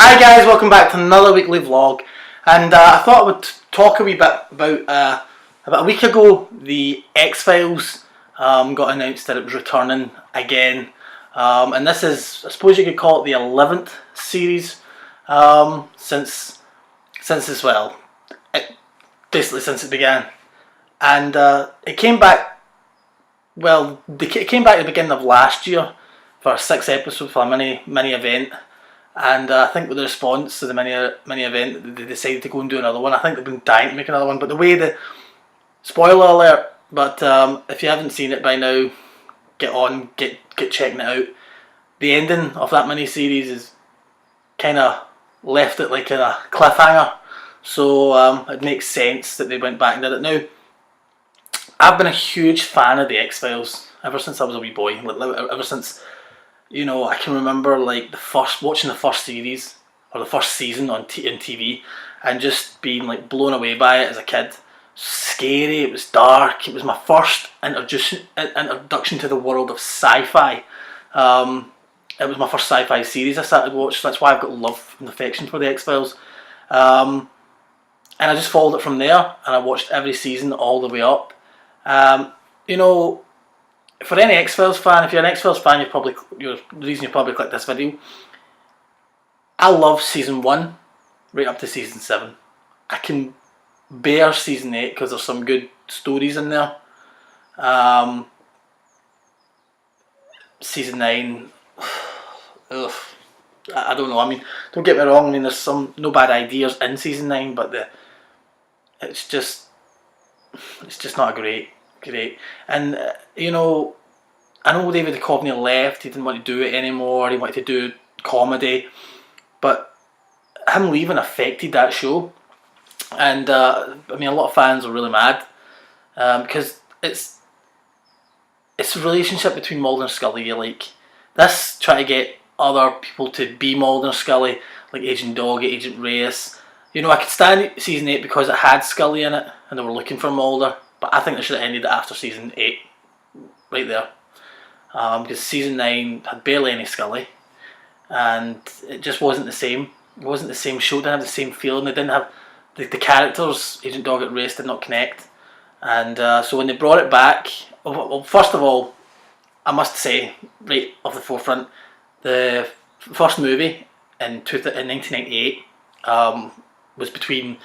Hi guys, welcome back to another weekly vlog, and I thought I would talk a wee bit about a week ago the X-Files got announced that it was returning again, and this is, I suppose you could call it the 11th series since as well, basically since it began, and it came back, well, it came back at the beginning of last year for 6 episodes for a mini event. And I think with the response to the mini event, they decided to go and do another one. I think they've been dying to make another one. But spoiler alert, but if you haven't seen it by now, get checking it out. The ending of that mini series is kind of left it like in a cliffhanger. So it makes sense that they went back and did it. Now, I've been a huge fan of the X-Files ever since I was a wee boy. Ever since, you know, I can remember like watching the first series or the first season on TV and just being like blown away by it as a kid. Scary, it was dark, it was my first introduction to the world of sci-fi. It was my first sci-fi series I started watching, so that's why I've got love and affection for the X-Files. And I just followed it from there, and I watched every season all the way up. You know, for any X-Files fan, if you're an X-Files fan, the reason you probably clicked this video. I love season 1 right up to season 7. I can bear season 8 because there's some good stories in there. Season 9, ugh, I don't know. I mean, don't get me wrong. I mean, there's no bad ideas in season 9, but it's just not great. And you know, I know David Duchovny left. He didn't want to do it anymore. He wanted to do comedy, but him leaving affected that show. And I mean, a lot of fans are really mad because it's a relationship between Mulder and Scully. Like this, trying to get other people to be Mulder and Scully, like Agent Doggett, Agent Reyes. You know, I could stand season 8 because it had Scully in it, and they were looking for Mulder. But I think they should have ended it after season 8, right there. Because season 9 had barely any Scully, and it just wasn't the same. It wasn't the same show. It didn't have the same feeling. They didn't have the characters. Agent Doggett, Reyes did not connect, and so when they brought it back, well, first of all, I must say right off the forefront, the first movie in 1998 was between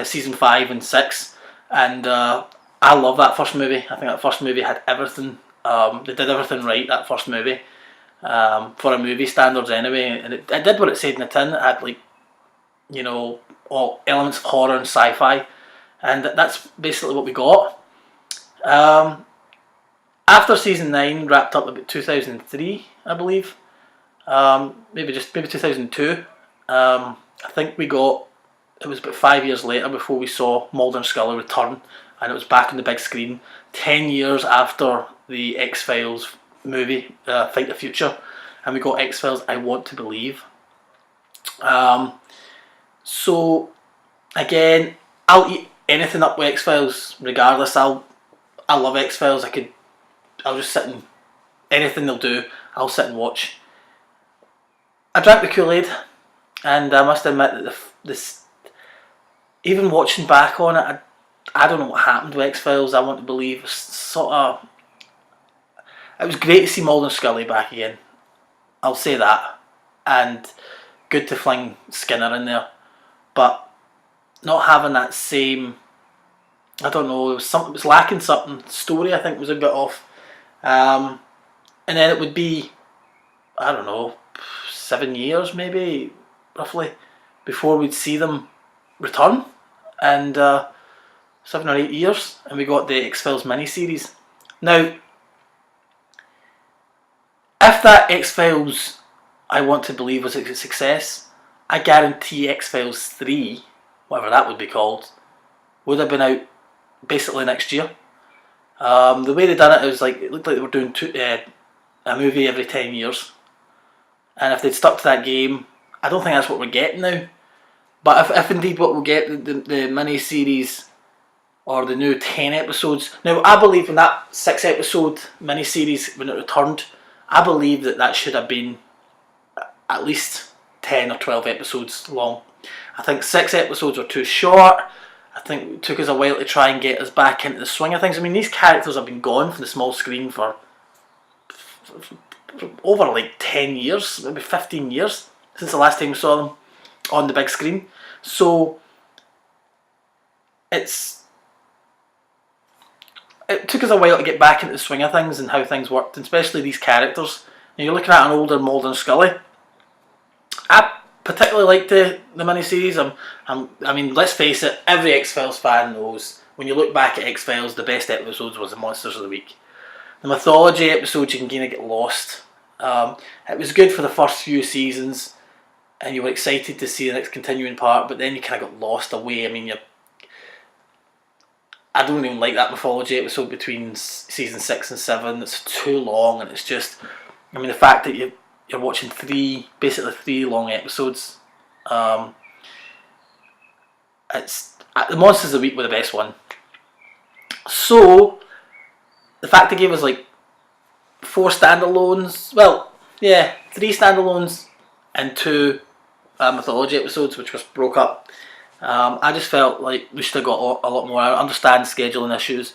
season 5 and 6. And I love that first movie. I think that first movie had everything. They did everything right, that first movie, for a movie standards anyway. And it did what it said in the tin. It had, like, you know, all elements of horror and sci-fi. And that's basically what we got. After season 9 wrapped up about 2003, I believe. Maybe 2002. I think it was about 5 years later before we saw Mulder and Scully return, and it was back on the big screen. 10 years after the X-Files movie, Fight the Future, and we got X-Files I Want to Believe. So again, I'll eat anything up with X-Files regardless. I love X-Files. I'll just sit and anything they'll do, I'll sit and watch. I drank the Kool-Aid, and I must admit that even watching back on it, I don't know what happened with X-Files. I Want to Believe. It was great to see Mulder and Scully back again. I'll say that. And good to fling Skinner in there. But not having that same, I don't know, it was lacking something. Story, I think, was a bit off. And then it would be, I don't know, 7 years maybe, roughly, before we'd see them return, and 7 or 8 years, and we got the X-Files miniseries. Now, if that X-Files I Want to Believe was a success, I guarantee X-Files 3, whatever that would be called, would have been out basically next year. The way they done it looked like they were doing a movie every 10 years, and if they'd stuck to that game, I don't think that's what we're getting now. But if indeed what we'll get, the mini-series or the new 10 episodes. Now, I believe in that 6 episode mini-series when it returned, I believe that should have been at least 10 or 12 episodes long. I think 6 episodes were too short. I think it took us a while to try and get us back into the swing of things. I mean, these characters have been gone from the small screen for over like 10 years, maybe 15 years since the last time we saw them on the big screen. So it took us a while to get back into the swing of things and how things worked, and especially these characters. And you're looking at an older Mulder and Scully. I particularly liked the miniseries. I mean, let's face it, every X-Files fan knows when you look back at X-Files, the best episodes was the Monsters of the Week. The mythology episodes, you can kind of get lost. It was good for the first few seasons, and you were excited to see the next continuing part, but then you kind of got lost away. I mean, I don't even like that mythology episode between season 6 and 7. It's too long, and it's just, I mean, the fact that you're watching basically three long episodes. It's the Monsters of the Week were the best one. So the fact they gave us like 4 standalones, well, yeah, 3 standalones and 2 mythology episodes, which was broke up. I just felt like we should have got a lot more. I understand scheduling issues,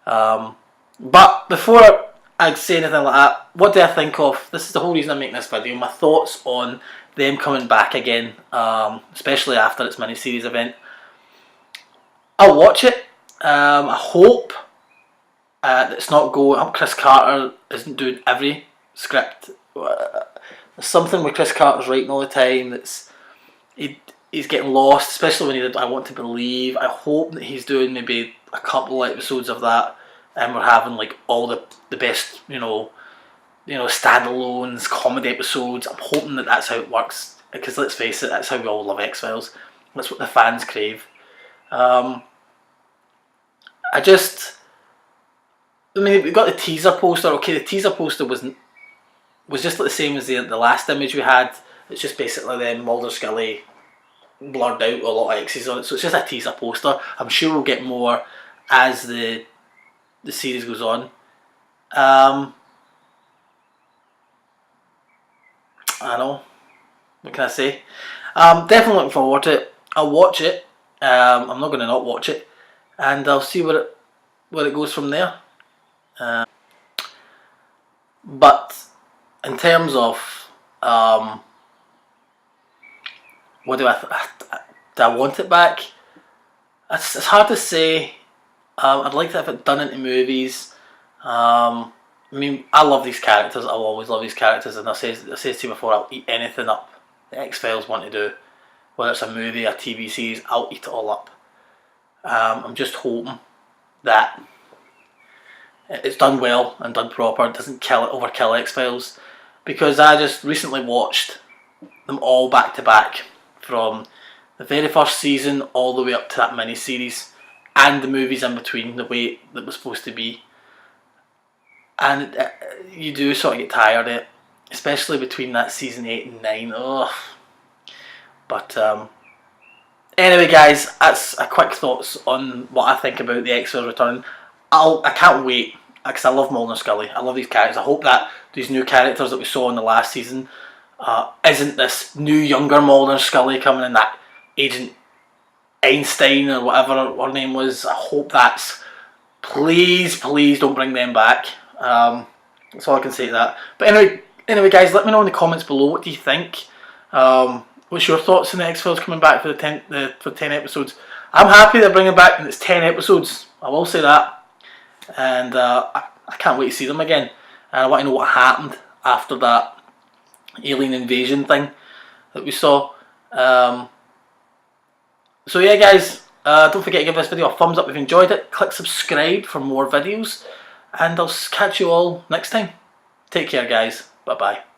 but before I say anything like that, what do I think of? This is the whole reason I'm making this video. My thoughts on them coming back again, especially after its miniseries event. I'll watch it. I hope that it's not going. I hope Chris Carter isn't doing every script. There's something with Chris Carter's writing all the time. He's getting lost, especially when he did I Want to Believe. I hope that he's doing maybe a couple episodes of that, and we're having like all the best, standalones, comedy episodes. I'm hoping that that's how it works, because let's face it, that's how we all love X-Files. That's what the fans crave. I mean, we got the teaser poster. Okay, the teaser poster was just like the same as the last image we had. It's just basically then Mulder, Scully blurred out with a lot of X's on it. So it's just a teaser poster. I'm sure we'll get more as the series goes on. I know. What can I say? Definitely looking forward to it. I'll watch it. I'm not going to not watch it, and I'll see where it goes from there. But in terms of what do I want it back? It's hard to say. I'd like to have it done into movies. I mean, I love these characters. I'll always love these characters, and I said to you before, I'll eat anything up the X-Files want to do. Whether it's a movie, a TV series, I'll eat it all up. I'm just hoping that it's done well and done proper. It doesn't overkill X-Files, because I just recently watched them all back to back, from the very first season all the way up to that mini series, and the movies in between, the way that was supposed to be. And you do sort of get tired of it, especially between that season 8 and 9. Ugh. But anyway, guys, that's a quick thoughts on what I think about the X-Files return. I can't wait, because I love Mulder and Scully. I love these characters. I hope that these new characters that we saw in the last season isn't this new younger Mulder and Scully coming in, that Agent Einstein or whatever her name was. I hope that's, please don't bring them back. That's all I can say to that. But anyway, guys, let me know in the comments below, what do you think? What's your thoughts on the X-Files coming back for for 10 episodes? I'm happy they're bringing back, and it's 10 episodes. I will say that. And I can't wait to see them again. And I want to know what happened after that alien invasion thing that we saw. So yeah, guys, don't forget to give this video a thumbs up if you enjoyed it. Click subscribe for more videos, and I'll catch you all next time. Take care, guys. Bye bye.